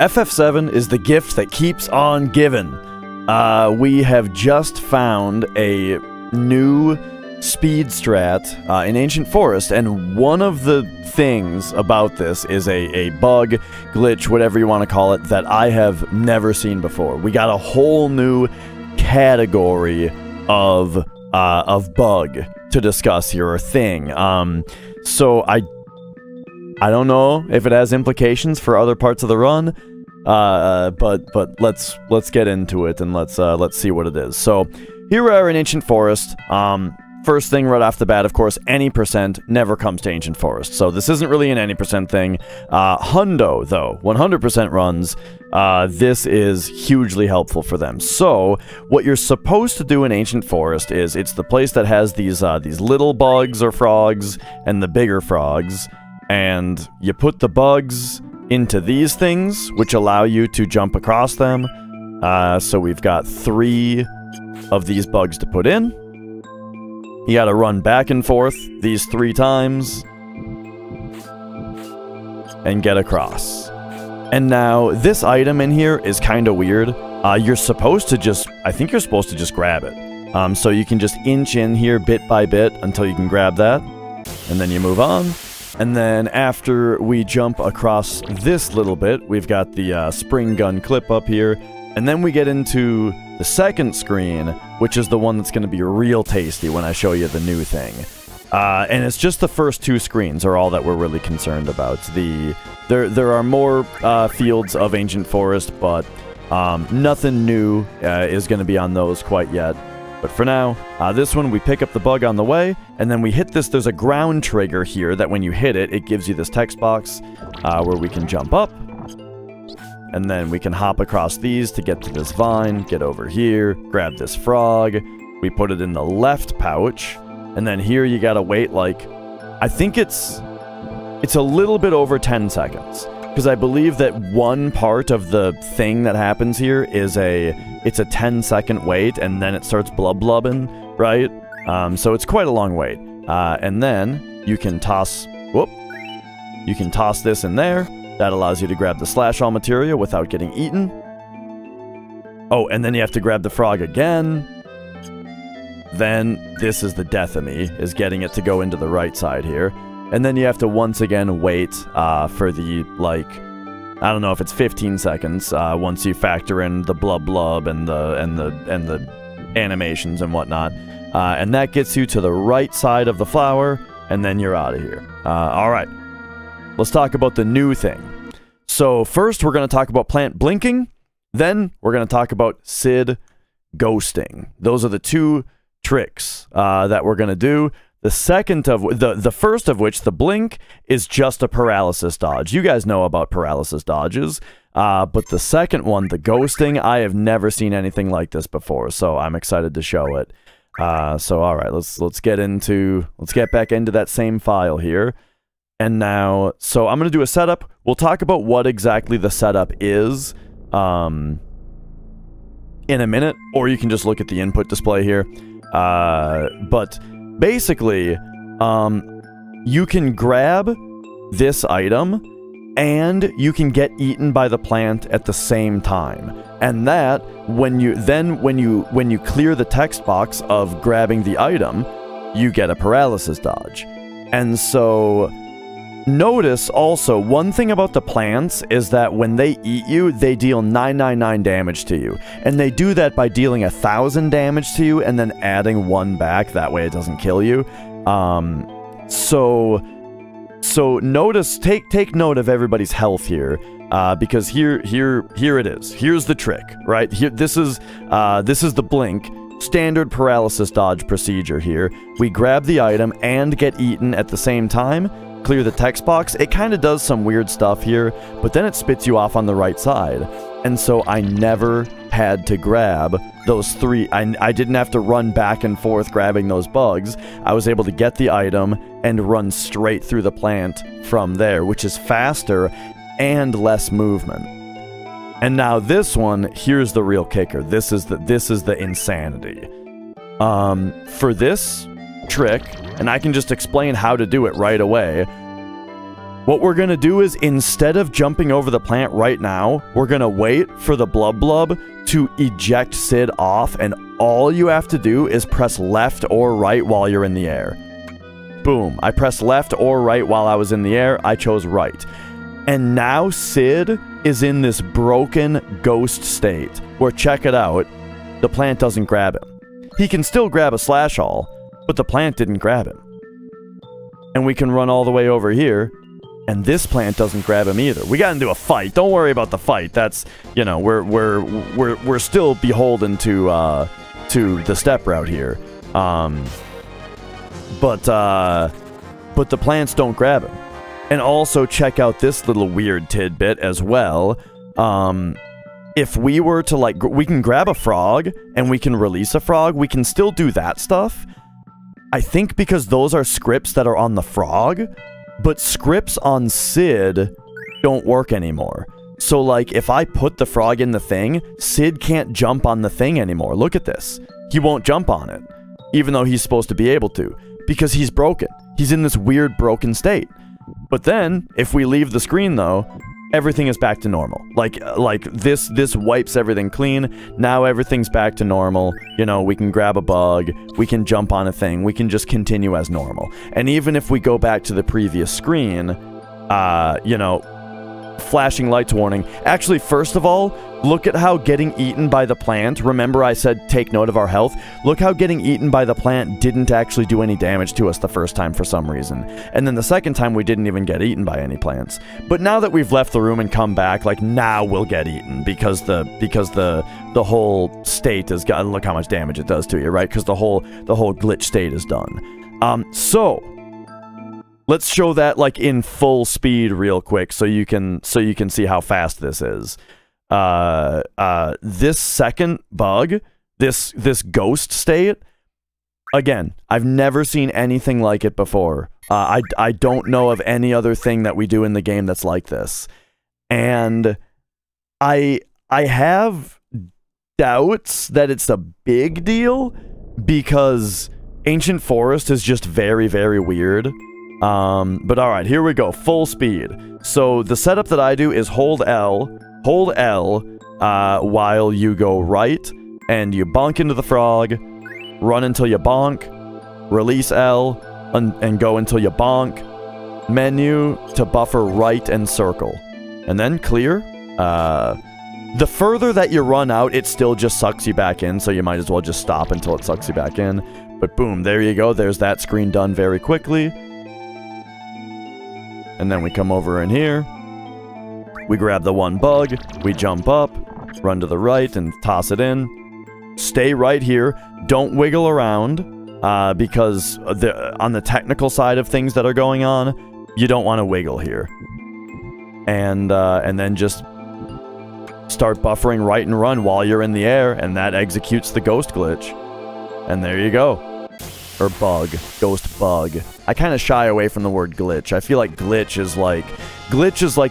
FF7 is the gift that keeps on giving. We have just found a new speed strat in Ancient Forest, and one of the things about this is a bug, glitch, whatever you want to call it, that I have never seen before. We got a whole new category of bug to discuss here, or thing. So I don't know if it has implications for other parts of the run, but let's get into it and let's see what it is. So here we are in Ancient Forest. First thing right off the bat, of course, any percent never comes to Ancient Forest. So this isn't really an any percent thing. Hundo, though, 100% runs. This is hugely helpful for them. So what you're supposed to do in Ancient Forest is, it's the place that has these little bugs or frogs and the bigger frogs, and you put the bugs into these things, which allow you to jump across them. So we've got 3 of these bugs to put in. You gotta run back and forth these 3 times and get across. And now this item in here is kind of weird. You're supposed to just, I think you're supposed to just grab it. So you can just inch in here bit by bit until you can grab that, and then you move on. And then after we jump across this little bit, we've got the spring gun clip up here. And then we get into the second screen, which is the one that's going to be real tasty when I show you the new thing. And it's just the first 2 screens are all that we're really concerned about. There are more fields of Ancient Forest, but nothing new is going to be on those quite yet. But for now, this one, we pick up the bug on the way, and then we hit this. There's a ground trigger here that when you hit it, it gives you this text box where we can jump up. And then we can hop across these to get to this vine, get over here, grab this frog. We put it in the left pouch. And then here you gotta wait, like, I think it's a little bit over 10 seconds. Because I believe that one part of the thing that happens here is it's a 10-second wait, and then it starts blubbing, right? So it's quite a long wait. And then you can toss, you can toss this in there. That allows you to grab the slash all materia without getting eaten. Oh, and then you have to grab the frog again. Then this is the death of me, is getting it to go into the right side here. And then you have to once again wait for the, like, I don't know if it's 15 seconds once you factor in the blub and the animations and whatnot. And that gets you to the right side of the flower, and then you're out of here. All right. Let's talk about the new thing. So first, we're going to talk about plant blinking. Then we're going to talk about Sid ghosting. Those are the 2 tricks that we're going to do. The second of the first of which, the blink, is just a paralysis dodge. You guys know about paralysis dodges. But the second one, the ghosting, I have never seen anything like this before. So I'm excited to show it. So all right, let's get back into that same file here. And now, so I'm going to do a setup. We'll talk about what exactly the setup is in a minute, or you can just look at the input display here. But basically, you can grab this item, and you can get eaten by the plant at the same time. And that, when you clear the text box of grabbing the item, you get a paralysis dodge. And so notice also, one thing about the plants is that when they eat you, they deal 999 damage to you. And they do that by dealing 1,000 damage to you and then adding 1 back. That way it doesn't kill you. So notice, take note of everybody's health here. Because here it is. Here's the trick, right? Here, this is the blink. Standard paralysis dodge procedure here. We grab the item and get eaten at the same time. Clear the text box. It kind of does some weird stuff here, but then it spits you off on the right side. And so I never had to grab those 3. I didn't have to run back and forth grabbing those bugs. I was able to get the item and run straight through the plant from there, which is faster and less movement. And now this one, here's the real kicker. This is the insanity. For this trick, and I can just explain how to do it right away. What we're going to do is, instead of jumping over the plant right now, we're going to wait for the Blub Blub to eject Sid off, and all you have to do is press left or right while you're in the air. Boom. I pressed left or right while I was in the air. I chose right. And now Sid is in this broken ghost state, where, check it out, the plant doesn't grab him. He can still grab a Slash All, but the plant didn't grab him. And we can run all the way over here, and this plant doesn't grab him either. We got into a fight. Don't worry about the fight. That's, you know, we're still beholden to the step route here. But the plants don't grab him. And also check out this little weird tidbit as well. If we were to, like, we can grab a frog and we can release a frog. We can still do that stuff. I think because those are scripts that are on the frog. But scripts on Sid don't work anymore. So, like, if I put the frog in the thing, Sid can't jump on the thing anymore. Look at this. He won't jump on it, even though he's supposed to be able to, because he's broken. He's in this weird broken state. But then, if we leave the screen, though, everything is back to normal. Like this wipes everything clean. Now everything's back to normal. You know, we can grab a bug, we can jump on a thing, we can just continue as normal. And even if we go back to the previous screen, you know, flashing lights warning. Actually, first of all, look at how getting eaten by the plant, remember I said take note of our health? Look how getting eaten by the plant didn't actually do any damage to us the first time for some reason. And then the second time we didn't even get eaten by any plants. But now that we've left the room and come back, like, now we'll get eaten because the whole state has got, look how much damage it does to you, right? Because the whole glitch state is done. So let's show that, like, in full speed real quick so you can see how fast this is. This second bug, this ghost state, again, I've never seen anything like it before. I don't know of any other thing that we do in the game that's like this. And I have doubts that it's a big deal because Ancient Forest is just very, very weird. But alright, here we go, full speed. So the setup that I do is hold L while you go right, and you bonk into the frog, run until you bonk, release L, and go until you bonk, menu to buffer right and circle, and then clear. The further that you run out, it still just sucks you back in, so you might as well just stop until it sucks you back in. But boom, there you go, there's that screen done very quickly. And then we come over in here, we grab the one bug, we jump up, run to the right and toss it in. Stay right here, don't wiggle around, because on the technical side of things that are going on, you don't want to wiggle here. And then just start buffering right and run while you're in the air, and that executes the ghost glitch. And there you go. Or bug. Ghost bug. I kind of shy away from the word glitch. I feel like glitch is like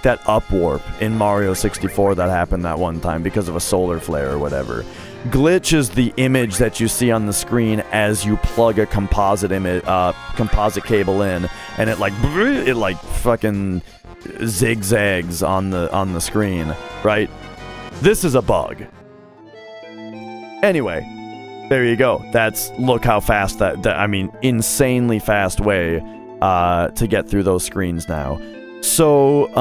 that upwarp in Mario 64 that happened that one time because of a solar flare or whatever. Glitch is the image that you see on the screen as you plug a composite cable in, and it like fucking zigzags on the screen, right? This is a bug. Anyway, there you go. Look how fast that I mean, insanely fast way to get through those screens now. So,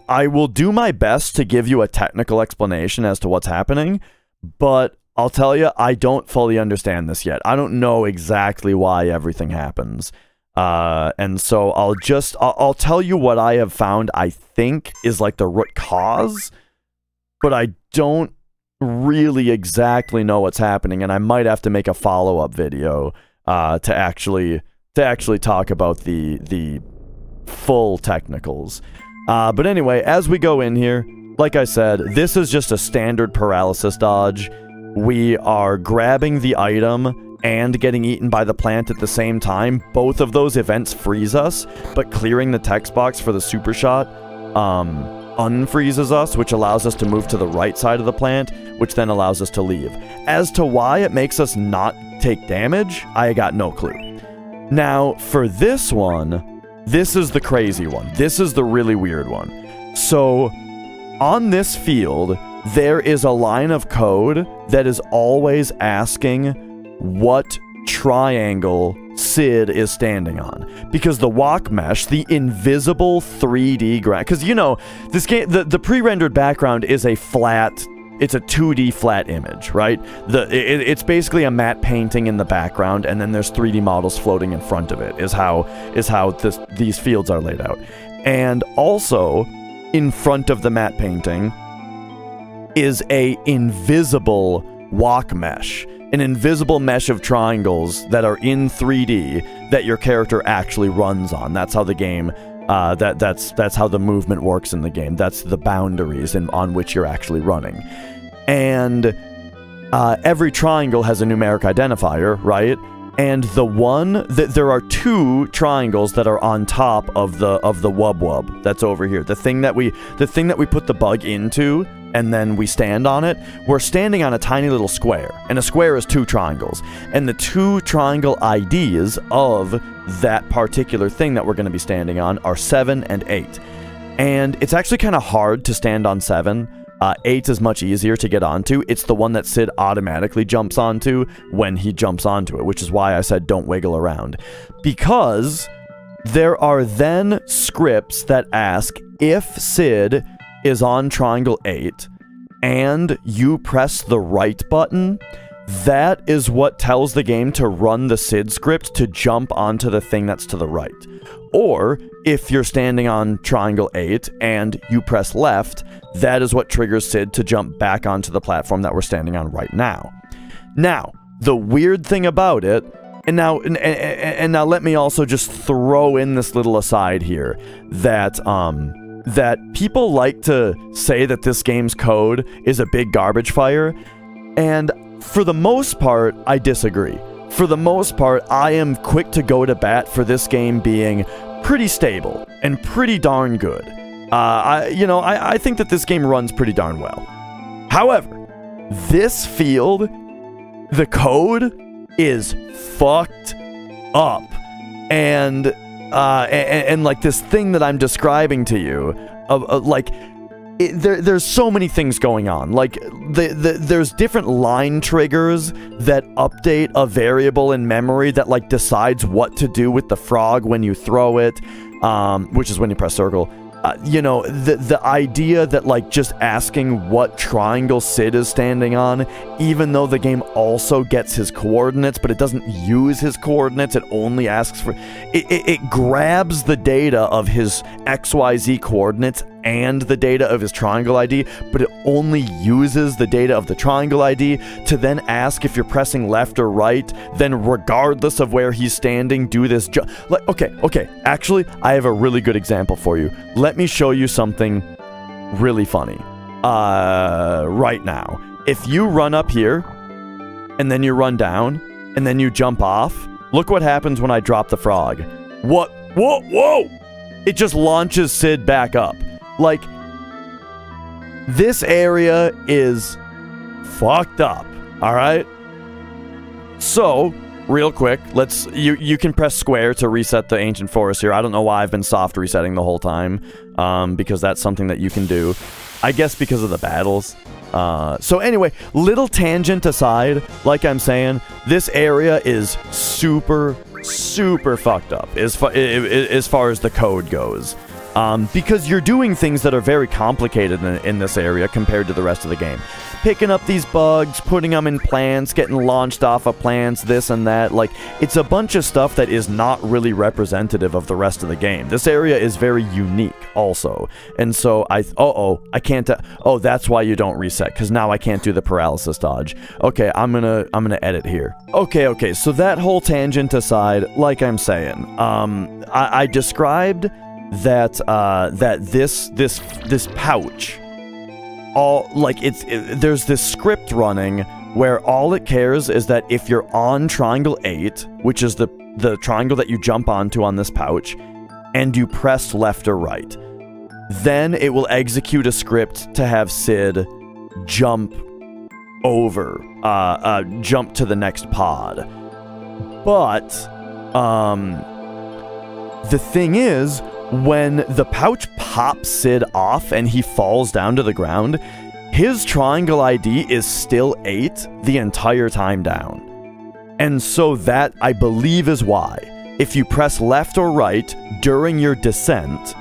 I will do my best to give you a technical explanation as to what's happening, but I'll tell you, I don't fully understand this yet. I don't know exactly why everything happens. And so I'll tell you what I have found I think is like the root cause, but I don't really exactly know what's happening, and I might have to make a follow-up video to actually talk about the full technicals. But anyway, as we go in here, like I said, this is just a standard paralysis dodge. We are grabbing the item and getting eaten by the plant at the same time. Both of those events freeze us, but clearing the text box for the super shot unfreezes us, which allows us to move to the right side of the plant, which then allows us to leave. As to why it makes us not take damage, I got no clue. Now, for this one, This is the crazy one. This is the really weird one. So, on this field, there is a line of code that is always asking what triangle Sid is standing on, because the walk mesh, the invisible 3D because you know this game, the pre-rendered background is a flat, it's a 2D flat image, right? It's basically a matte painting in the background, and then there's 3D models floating in front of it. Is how these fields are laid out, and also in front of the matte painting is a invisible walk mesh. An invisible mesh of triangles that are in 3D that your character actually runs on. That's how the game, that's how the movement works in the game. That's the boundaries on which you're actually running. And every triangle has a numeric identifier, right? And there are 2 triangles that are on top of the wub wub that's over here. The thing that we put the bug into, and then we stand on it. We're standing on a tiny little square, and a square is 2 triangles. And the 2 triangle IDs of that particular thing that we're going to be standing on are 7 and 8. And it's actually kind of hard to stand on 7. 8 is much easier to get onto. It's the one that Sid automatically jumps onto when he jumps onto it, which is why I said don't wiggle around. Because there are then scripts that ask if Sid is on triangle 8 and you press the right button, that is what tells the game to run the Sid script to jump onto the thing that's to the right. Or if you're standing on triangle 8 and you press left, that is what triggers Sid to jump back onto the platform that we're standing on right now. Now, the weird thing about it, and now let me also just throw in this little aside here, that people like to say that this game's code is a big garbage fire, and for the most part, I disagree. For the most part, I am quick to go to bat for this game being pretty stable and pretty darn good. I think that this game runs pretty darn well. However, this field, the code is fucked up, and like this thing that I'm describing to you, there's so many things going on. Like, there's different line triggers that update a variable in memory that, like, decides what to do with the frog when you throw it, which is when you press circle. The idea that, like, just asking what triangle Sid is standing on, even though the game also gets his coordinates, but it doesn't use his coordinates, it only asks for... It grabs the data of his XYZ coordinates and the data of his triangle ID, but it only uses the data of the triangle ID to then ask if you're pressing left or right, then regardless of where he's standing, do this jump. Like, okay, actually, I have a really good example for you. Let me show you something really funny. Right now. If you run up here, and then you run down, and then you jump off, look what happens when I drop the frog. What? Whoa! It just launches Sid back up. Like, this area is fucked up, alright? So, real quick, you can press square to reset the ancient forest here. I don't know why I've been soft resetting the whole time, because that's something that you can do. I guess because of the battles. So anyway, little tangent aside, like I'm saying, this area is super fucked up as far as the code goes. Because you're doing things that are very complicated in this area compared to the rest of the game. Picking up these bugs, putting them in plants, getting launched off of plants, this and that. Like, it's a bunch of stuff that is not really representative of the rest of the game. This area is very unique also. And so I can't... Oh, that's why you don't reset, because now I can't do the paralysis dodge. Okay, I'm gonna edit here. Okay, so that whole tangent aside, like I'm saying, I described that this pouch, there's this script running where all it cares is that if you're on triangle 8, which is the triangle that you jump onto on this pouch, and you press left or right, then it will execute a script to have Sid jump over, jump to the next pod. But The thing is, when the pouch pops Sid off and he falls down to the ground, his triangle ID is still 8 the entire time down. And so that, I believe, is why, if you press left or right during your descent,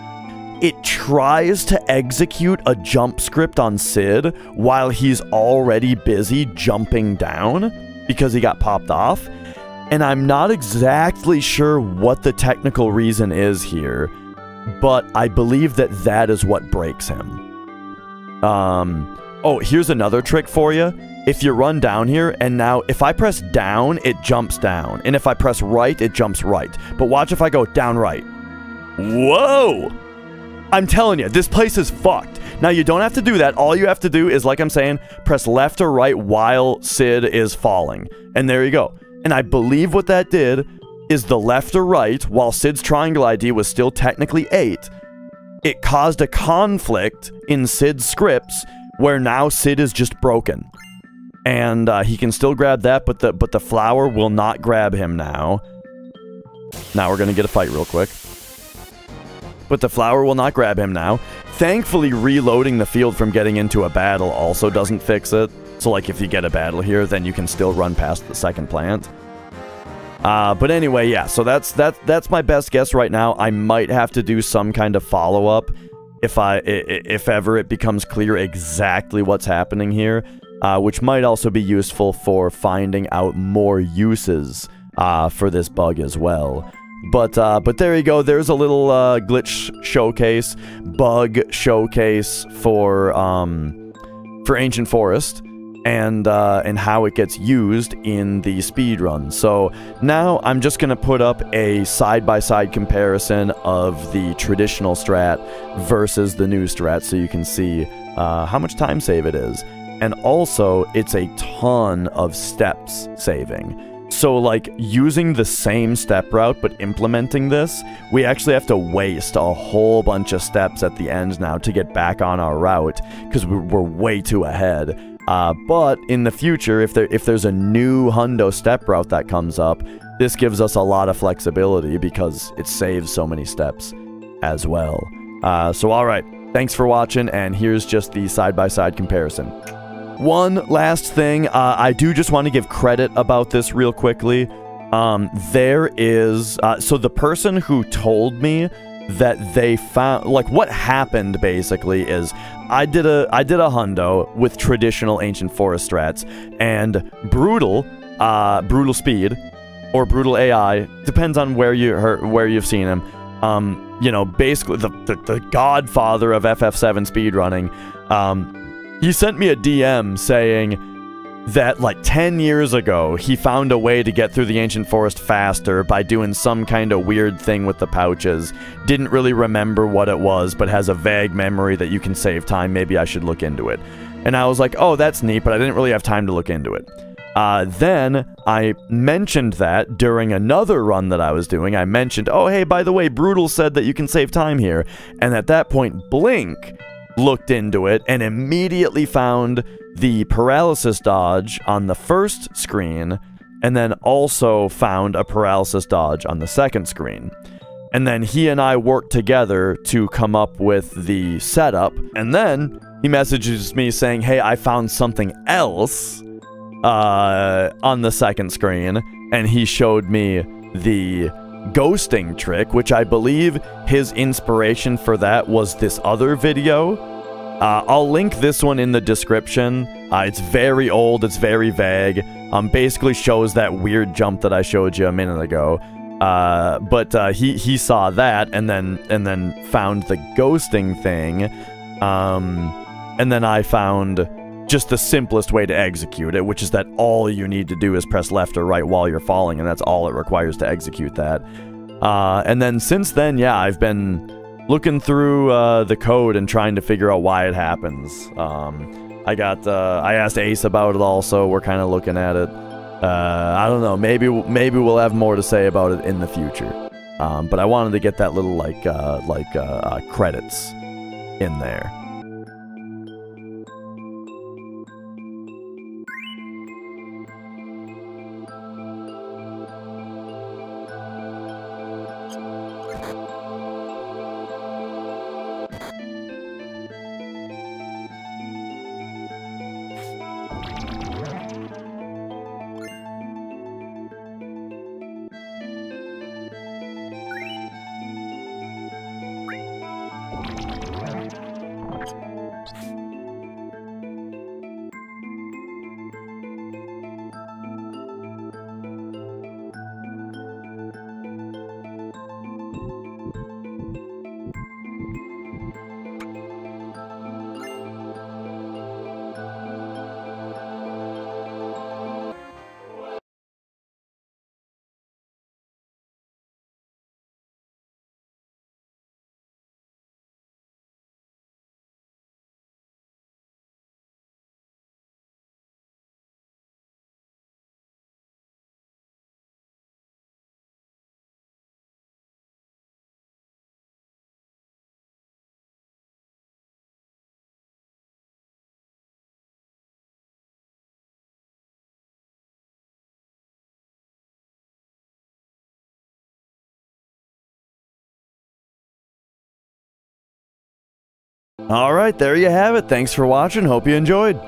it tries to execute a jump script on Sid while he's already busy jumping down because he got popped off. And I'm not exactly sure what the technical reason is here, but I believe that that is what breaks him. Oh, here's another trick for you. If you run down here, and now if I press down, it jumps down. And if I press right, it jumps right. But watch if I go down right. Whoa! I'm telling you, this place is fucked. Now, you don't have to do that. All you have to do is, like I'm saying, press left or right while Sid is falling. And there you go. And I believe what that did is the left or right, while Sid's triangle ID was still technically 8, it caused a conflict in Sid's scripts where now Sid is just broken. And he can still grab that, but the flower will not grab him now. Now we're going to get a fight real quick. But the flower will not grab him now. Thankfully, reloading the field from getting into a battle also doesn't fix it. So, like, if you get a battle here, then you can still run past the second plant. But anyway, yeah, so that's my best guess right now. I might have to do some kind of follow-up if ever it becomes clear exactly what's happening here, which might also be useful for finding out more uses for this bug as well. But there you go. There's a little glitch showcase, bug showcase for Ancient Forest, and how it gets used in the speedrun. So now I'm just going to put up a side-by-side comparison of the traditional strat versus the new strat so you can see how much time save it is. And also, it's a ton of steps saving. So, like, using the same step route but implementing this, we actually have to waste a whole bunch of steps at the end now to get back on our route because we're way too ahead. But in the future, if there's a new hundo step route that comes up, this gives us a lot of flexibility because it saves so many steps as well. So alright, thanks for watching, and here's just the side-by-side comparison. One last thing, I do just want to give credit about this real quickly. There is, so the person who told me that they found, like, what happened basically is I did a hundo with traditional Ancient Forest strats, and brutal speed or brutal AI, depends on where you've seen him. You know, basically the godfather of FF7 speedrunning. He sent me a DM saying that, like, 10 years ago, he found a way to get through the Ancient Forest faster by doing some kind of weird thing with the pouches. Didn't really remember what it was, but has a vague memory that you can save time. Maybe I should look into it. And I was like, oh, that's neat, but I didn't really have time to look into it. Then I mentioned that during another run that I was doing. I mentioned, oh, hey, by the way, Brutal said that you can save time here. And at that point, Blink looked into it and immediately found the paralysis dodge on the first screen, and then also found a paralysis dodge on the second screen. And then he and I worked together to come up with the setup, and then he messages me saying, hey, I found something else on the second screen, and he showed me the ghosting trick, which I believe his inspiration for that was this other video. I'll link this one in the description. It's very old, it's very vague. Basically shows that weird jump that I showed you a minute ago. But he saw that and then found the ghosting thing. And then I found just the simplest way to execute it, which is that all you need to do is press left or right while you're falling, and that's all it requires to execute that. And then since then, yeah, I've been looking through the code and trying to figure out why it happens. I asked Ace about it also. We're kind of looking at it. I don't know. Maybe we'll have more to say about it in the future. But I wanted to get that little credits in there. Alright, there you have it. Thanks for watching. Hope you enjoyed.